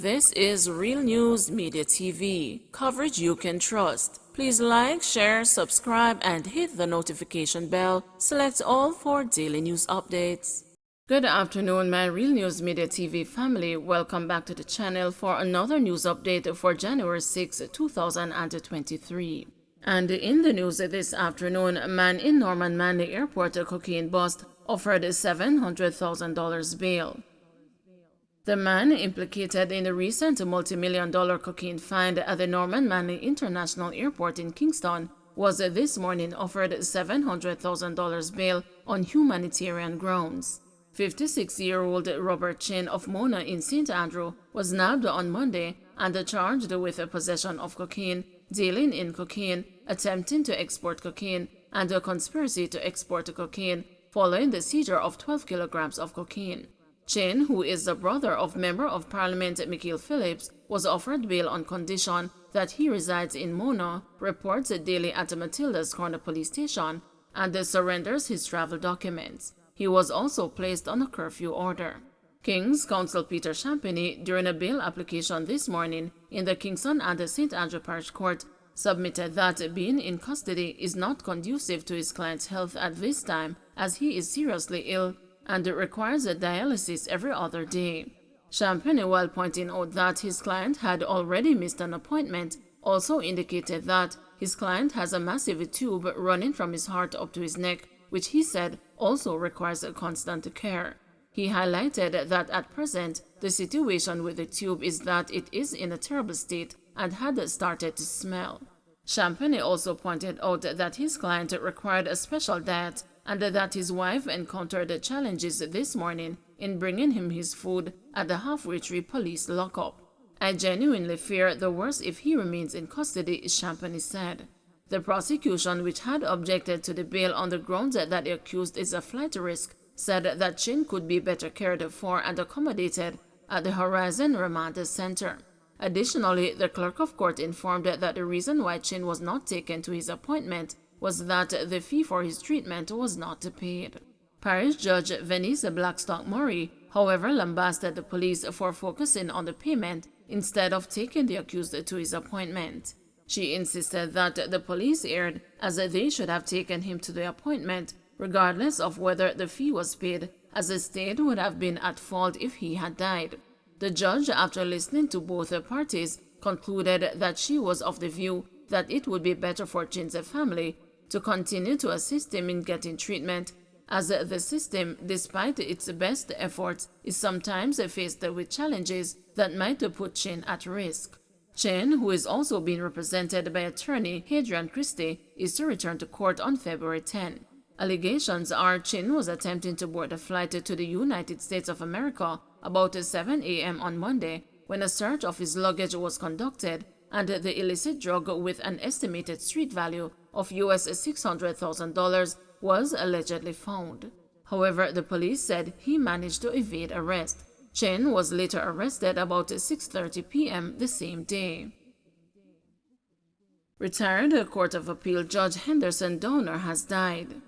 This is Real News Media TV, coverage you can trust. Please like, share, subscribe, and hit the notification bell. Select all for daily news updates. Good afternoon, my Real News Media TV family. Welcome back to the channel for another news update for January 6, 2023. And in the news this afternoon, a man in Norman Manley Airport, a cocaine bust, offered $700,000 bail. The man implicated in the recent multi-million-dollar cocaine find at the Norman Manley International Airport in Kingston was this morning offered $700,000 bail on humanitarian grounds. 56-year-old Robert Chin of Mona in St. Andrew was nabbed on Monday and charged with possession of cocaine, dealing in cocaine, attempting to export cocaine, and a conspiracy to export cocaine following the seizure of 12 kilograms of cocaine. Chin, who is the brother of Member of Parliament Michael Phillips, was offered bail on condition that he resides in Mona, reports daily at Matilda's Corner Police Station, and surrenders his travel documents. He was also placed on a curfew order. King's Counsel Peter Champagny, during a bail application this morning in the Kingston and St. Andrew Parish Court, submitted that being in custody is not conducive to his client's health at this time, as he is seriously ill and requires a dialysis every other day. Champagny, while pointing out that his client had already missed an appointment, also indicated that his client has a massive tube running from his heart up to his neck, which he said also requires constant care. He highlighted that at present, the situation with the tube is that it is in a terrible state and had started to smell. Champagny also pointed out that his client required a special diet and that his wife encountered challenges this morning in bringing him his food at the Halfway Tree police lockup. "I genuinely fear the worst if he remains in custody," Champagny said. The prosecution, which had objected to the bail on the grounds that the accused is a flight risk, said that Chin could be better cared for and accommodated at the Horizon Remand Center. Additionally, the clerk of court informed that the reason why Chin was not taken to his appointment was that the fee for his treatment was not paid. Parish Judge Venice Blackstock-Murray, however, lambasted the police for focusing on the payment instead of taking the accused to his appointment. She insisted that the police erred, as they should have taken him to the appointment, regardless of whether the fee was paid, as the state would have been at fault if he had died. The judge, after listening to both parties, concluded that she was of the view that it would be better for Chin's family to continue to assist him in getting treatment, as the system, despite its best efforts, is sometimes faced with challenges that might put Chin at risk. Chin, who is also being represented by attorney Hadrian Christie, is to return to court on February 10. Allegations are Chin was attempting to board a flight to the United States of America about 7 a.m. on Monday when a search of his luggage was conducted and the illicit drug with an estimated street value of US $600,000 was allegedly found. However, the police said he managed to evade arrest. Chin was later arrested about 6:30 p.m. the same day. Retired Court of Appeal Judge Henderson Downer has died.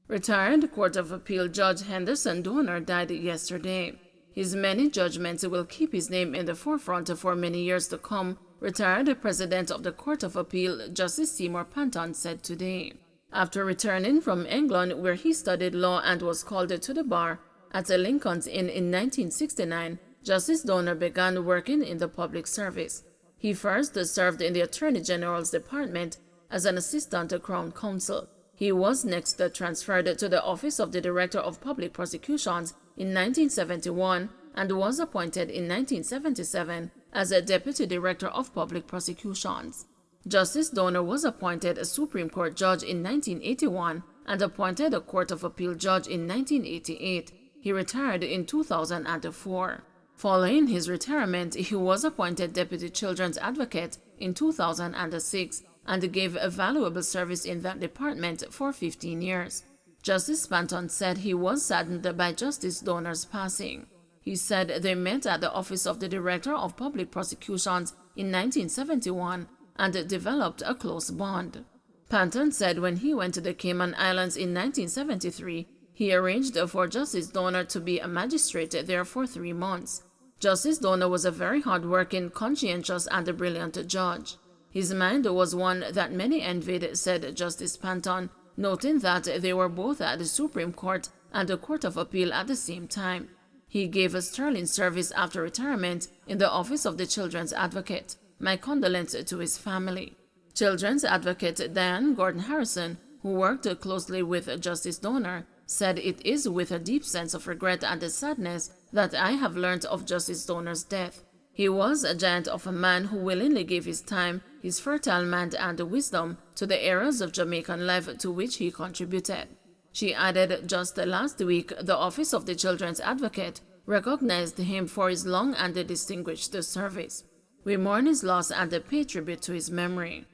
Retired Court of Appeal Judge Henderson Downer died yesterday. His many judgments will keep his name in the forefront for many years to come, retired President of the Court of Appeal Justice Seymour Panton said today. After returning from England, where he studied law and was called to the bar at Lincoln's Inn in 1969, Justice Downer began working in the public service. He first served in the Attorney General's Department as an assistant Crown Counsel. He was next transferred to the Office of the Director of Public Prosecutions in 1971 and was appointed in 1977 as a Deputy Director of Public Prosecutions. Justice Downer was appointed a Supreme Court judge in 1981 and appointed a Court of Appeal judge in 1988. He retired in 2004. Following his retirement, he was appointed Deputy Children's Advocate in 2006 and gave a valuable service in that department for 15 years. Justice Panton said he was saddened by Justice Downer's passing. He said they met at the Office of the Director of Public Prosecutions in 1971 and developed a close bond. Panton said when he went to the Cayman Islands in 1973, he arranged for Justice Downer to be a magistrate there for 3 months. Justice Donor was a very hard-working, conscientious, and a brilliant judge. His mind was one that many envied, said Justice Panton, noting that they were both at the Supreme Court and the Court of Appeal at the same time. He gave a sterling service after retirement in the Office of the Children's Advocate. My condolences to his family. Children's Advocate Diane Gordon Harrison, who worked closely with Justice Donor, said it is with a deep sense of regret and sadness that I have learned of Justice Donor's death. He was a giant of a man who willingly gave his time, his fertile mind, and wisdom to the areas of Jamaican life to which he contributed. She added, just last week, the Office of the Children's Advocate recognized him for his long and distinguished service. We mourn his loss and pay tribute to his memory.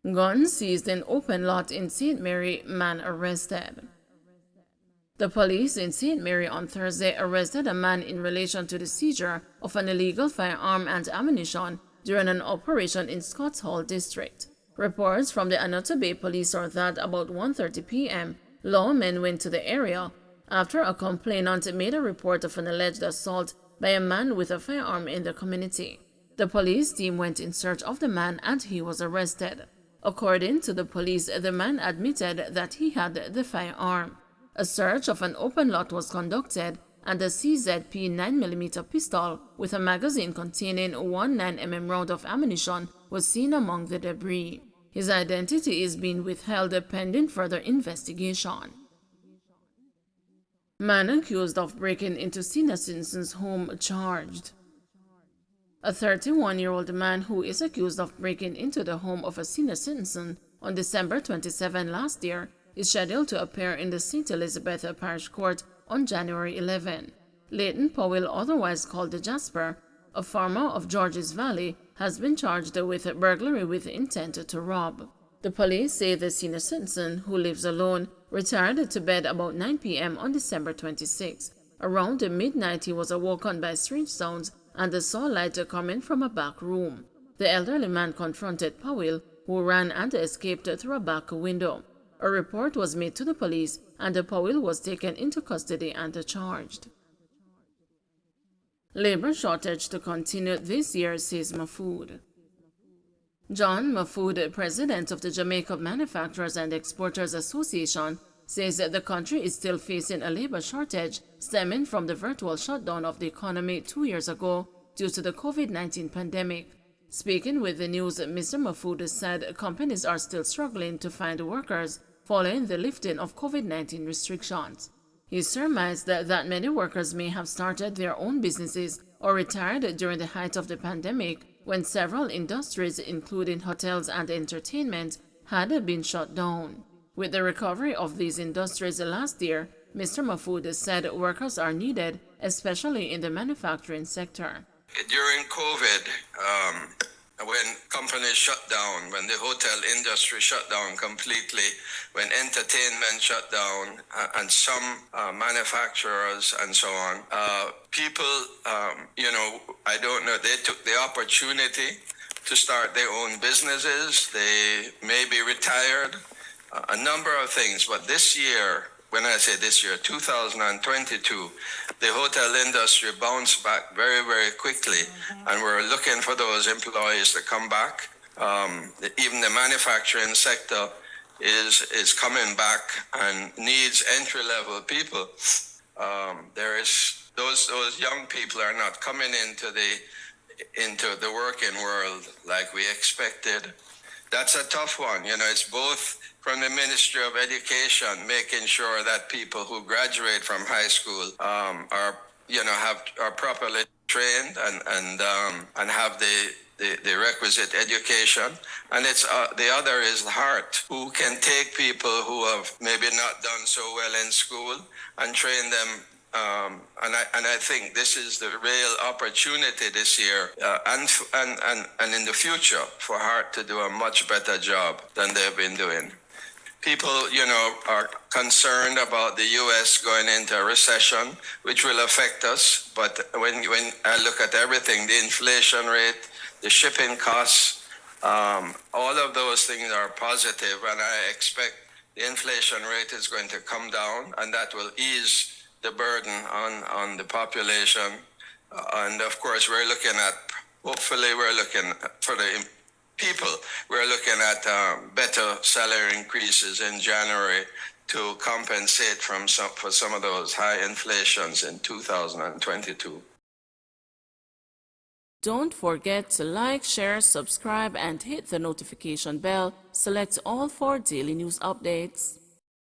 Gun seized in open lot in St. Mary, man arrested. The police in St. Mary on Thursday arrested a man in relation to the seizure of an illegal firearm and ammunition during an operation in Scotts Hall district. Reports from the Anota Bay police are that about 1:30 p.m., lawmen went to the area after a complainant made a report of an alleged assault by a man with a firearm in the community. The police team went in search of the man and he was arrested. According to the police, the man admitted that he had the firearm. A search of an open lot was conducted and a CZP 9mm pistol with a magazine containing 1 9mm round of ammunition was seen among the debris. His identity is being withheld pending further investigation. Man accused of breaking into senior citizen's home charged. A 31-year-old man who is accused of breaking into the home of a senior citizen on December 27 last year is scheduled to appear in the St. Elizabeth Parish Court on January 11. Leighton Powell, otherwise called the Jasper, a farmer of Georges Valley, has been charged with burglary with intent to rob. The police say the senior citizen, who lives alone, retired to bed about 9 p.m. on December 26. Around midnight, he was awoken by strange sounds and saw light coming from a back room. The elderly man confronted Powell, who ran and escaped through a back window. A report was made to the police, and Powell was taken into custody and charged. Labor shortage to continue this year, says Mahfood. John Mahfood, president of the Jamaica Manufacturers and Exporters Association, says that the country is still facing a labor shortage stemming from the virtual shutdown of the economy 2 years ago due to the COVID-19 pandemic. Speaking with the news, Mr. Mahfood said companies are still struggling to find workers following the lifting of COVID-19 restrictions. He surmised that many workers may have started their own businesses or retired during the height of the pandemic when several industries, including hotels and entertainment, had been shut down. With the recovery of these industries last year, Mr. Mahfood said workers are needed, especially in the manufacturing sector. During COVID, when companies shut down, when the hotel industry shut down completely, when entertainment shut down, and some manufacturers and so on, people, I don't know, they took the opportunity to start their own businesses. They may be retired, a number of things. But this year, when I say this year, 2022, the hotel industry bounced back very, very quickly, and we're looking for those employees to come back. Even the manufacturing sector is coming back and needs entry-level people. Those young people are not coming into the working world like we expected. That's a tough one. It's both from the Ministry of Education, making sure that people who graduate from high school are properly trained and have the requisite education, and it's the other is the heart, who can take people who have maybe not done so well in school and train them. And I think this is the real opportunity this year and in the future for Heart to do a much better job than they've been doing. People, are concerned about the U.S. going into a recession, which will affect us. But when I look at everything, the inflation rate, the shipping costs, all of those things are positive, and I expect the inflation rate is going to come down, and that will ease the burden on the population. And of course, we're looking at, hopefully, we're looking for the people, we're looking at better salary increases in January to compensate for some of those high inflations in 2022. Don't forget to like, share, subscribe, and hit the notification bell. Select all for daily news updates.